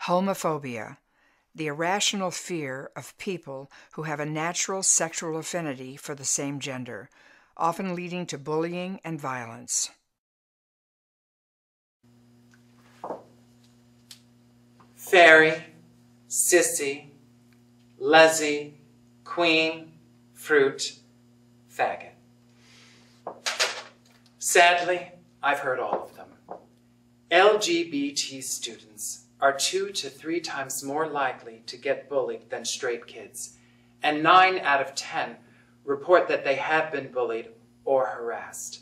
Homophobia, the irrational fear of people who have a natural sexual affinity for the same gender, often leading to bullying and violence. Fairy, sissy, lezzy, queen, fruit, faggot. Sadly, I've heard all of them. LGBT students are 2 to 3 times more likely to get bullied than straight kids, and 9 out of 10 report that they have been bullied or harassed.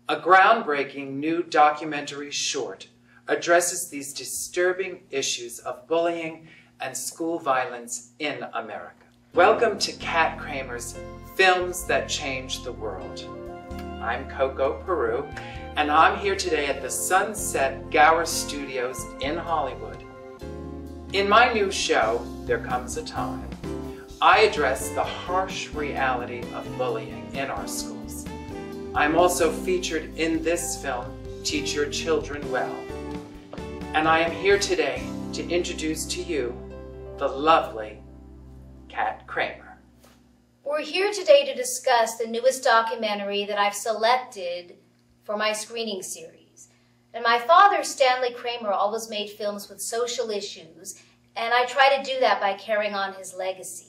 A groundbreaking new documentary short addresses these disturbing issues of bullying and school violence in America. Welcome to Kat Kramer's Films That Change the World. I'm Coco Peru, and I'm here today at the Sunset Gower Studios in Hollywood. In my new show, There Comes a Time, I address the harsh reality of bullying in our schools. I'm also featured in this film, Teach Your Children Well. And I am here today to introduce to you the lovely Kat Kramer. We're here today to discuss the newest documentary that I've selected for my screening series. And my father, Stanley Kramer, always made films with social issues, and I try to do that by carrying on his legacy.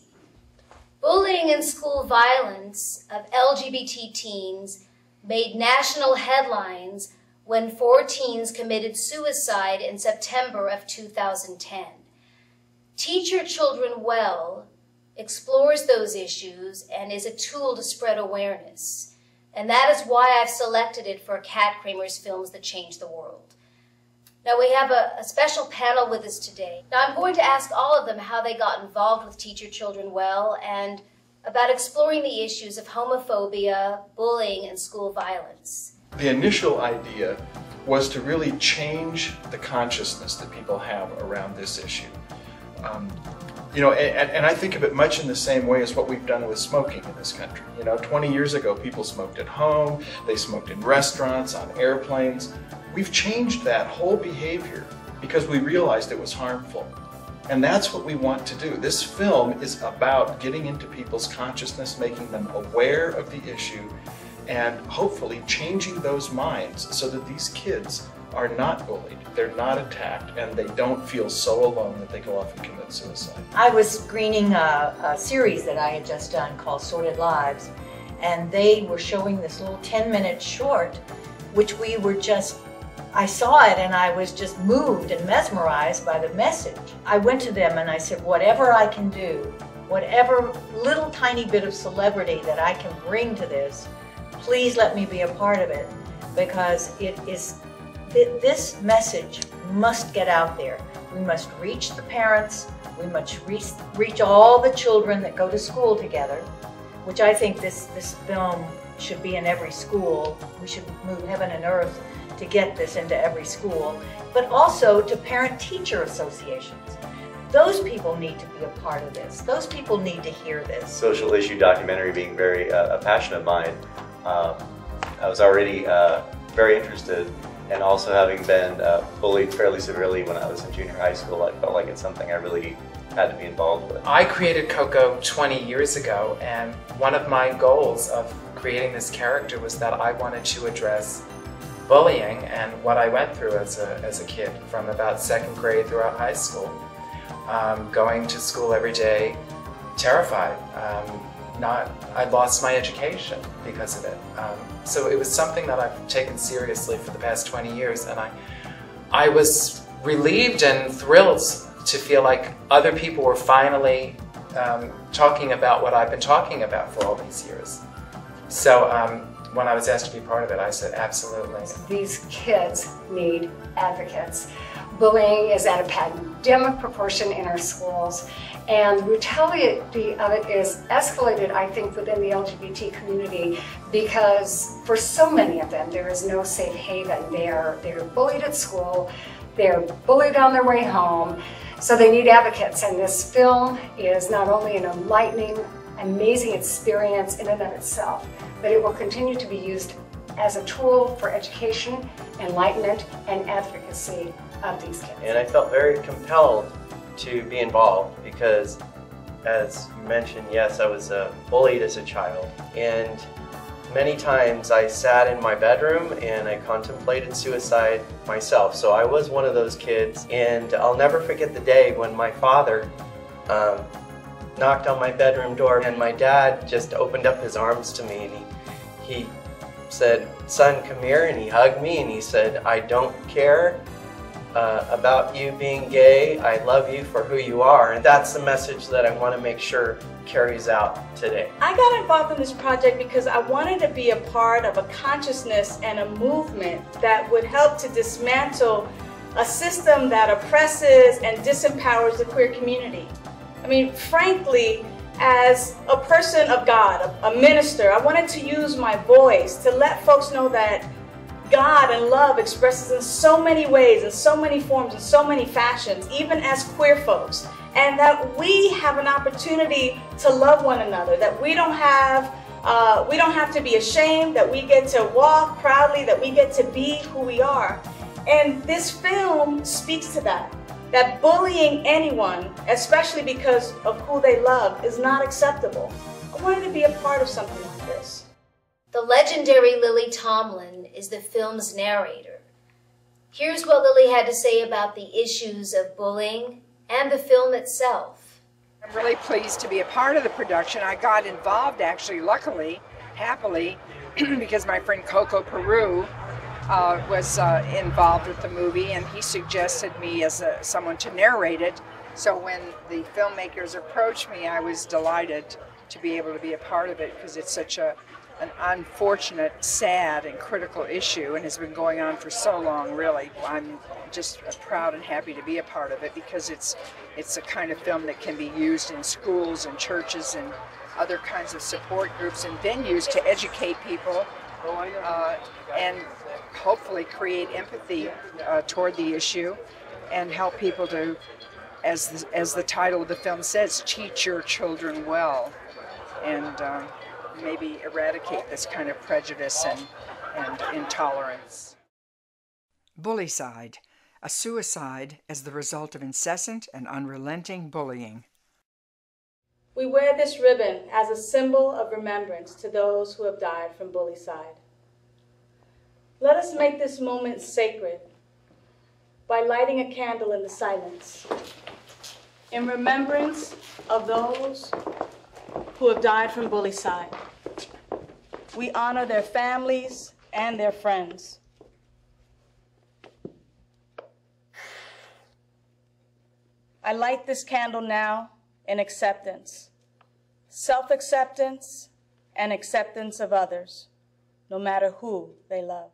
Bullying and school violence of LGBT teens made national headlines when 4 teens committed suicide in September of 2010. Teach Your Children Well explores those issues and is a tool to spread awareness. And that is why I've selected it for Kat Kramer's Films That Change the World. Now we have a special panel with us today. Now I'm going to ask all of them how they got involved with Teach Your Children Well and about exploring the issues of homophobia, bullying, and school violence. The initial idea was to really change the consciousness that people have around this issue. And I think of it much in the same way as what we've done with smoking in this country. 20 years ago, people smoked at home, they smoked in restaurants, on airplanes. We've changed that whole behavior because we realized it was harmful. And that's what we want to do. This film is about getting into people's consciousness, making them aware of the issue, and hopefully changing those minds so that these kids are not bullied, they're not attacked, and they don't feel so alone that they go off and commit suicide. I was screening a series that I had just done called Sordid Lives, and they were showing this little 10-minute short, which I saw it and I was just moved and mesmerized by the message. I went to them and I said, whatever I can do, whatever little tiny bit of celebrity that I can bring to this, please let me be a part of it, because this message must get out there. We must reach the parents, we must reach all the children that go to school together, which I think this film should be in every school. We should move heaven and earth to get this into every school, but also to parent-teacher associations. Those people need to be a part of this. Those people need to hear this. Social issue documentary being very a passion of mine, I was already very interested, and also having been bullied fairly severely when I was in junior high school, I felt like it's something I really had to be involved with. I created Coco 20 years ago, and one of my goals of creating this character was that I wanted to address bullying and what I went through as a kid from about 2nd grade throughout high school. Going to school every day, terrified. I lost my education because of it. So it was something that I've taken seriously for the past 20 years, and I was relieved and thrilled to feel like other people were finally talking about what I've been talking about for all these years. So when I was asked to be part of it, I said absolutely. These kids need advocates. Bullying is at a pandemic proportion in our schools, and the brutality of it is escalated, I think, within the LGBT community, because for so many of them there is no safe haven. They're bullied at school, they're bullied on their way home, so they need advocates. And this film is not only an enlightening, amazing experience in and of itself, but it will continue to be used as a tool for education, enlightenment, and advocacy of these kids. And I felt very compelled to be involved because, as you mentioned, yes, I was bullied as a child. And many times I sat in my bedroom and I contemplated suicide myself. So I was one of those kids, and I'll never forget the day when my father knocked on my bedroom door and my dad just opened up his arms to me and he said, "Son, come here," and he hugged me and he said, "I don't care about you being gay. I love you for who you are." And that's the message that I want to make sure carries out today. I got involved in this project because I wanted to be a part of a consciousness and a movement that would help to dismantle a system that oppresses and disempowers the queer community. I mean, frankly, as a person of God, a minister, I wanted to use my voice to let folks know that God and love expresses in so many ways, in so many forms, in so many fashions, even as queer folks, and that we have an opportunity to love one another, that we don't have to be ashamed, that we get to walk proudly, that we get to be who we are. And this film speaks to that bullying anyone, especially because of who they love, is not acceptable. I wanted to be a part of something like this. The legendary Lily Tomlin is the film's narrator. Here's what Lily had to say about the issues of bullying and the film itself. I'm really pleased to be a part of the production. I got involved, actually, luckily, happily, because my friend Coco Peru was involved with the movie, and he suggested me as someone to narrate it. So when the filmmakers approached me, I was delighted to be able to be a part of it, because it's such an unfortunate, sad, and critical issue, and has been going on for so long, really. I'm just proud and happy to be a part of it, because it's a kind of film that can be used in schools and churches and other kinds of support groups and venues to educate people and hopefully create empathy toward the issue and help people to, as the title of the film says, teach your children well, and maybe eradicate this kind of prejudice and intolerance. Bullycide, a suicide as the result of incessant and unrelenting bullying. We wear this ribbon as a symbol of remembrance to those who have died from bullycide. Let us make this moment sacred by lighting a candle in the silence, in remembrance of those who have died from bullycide. We honor their families and their friends. I light this candle now in acceptance, self-acceptance, and acceptance of others, no matter who they love.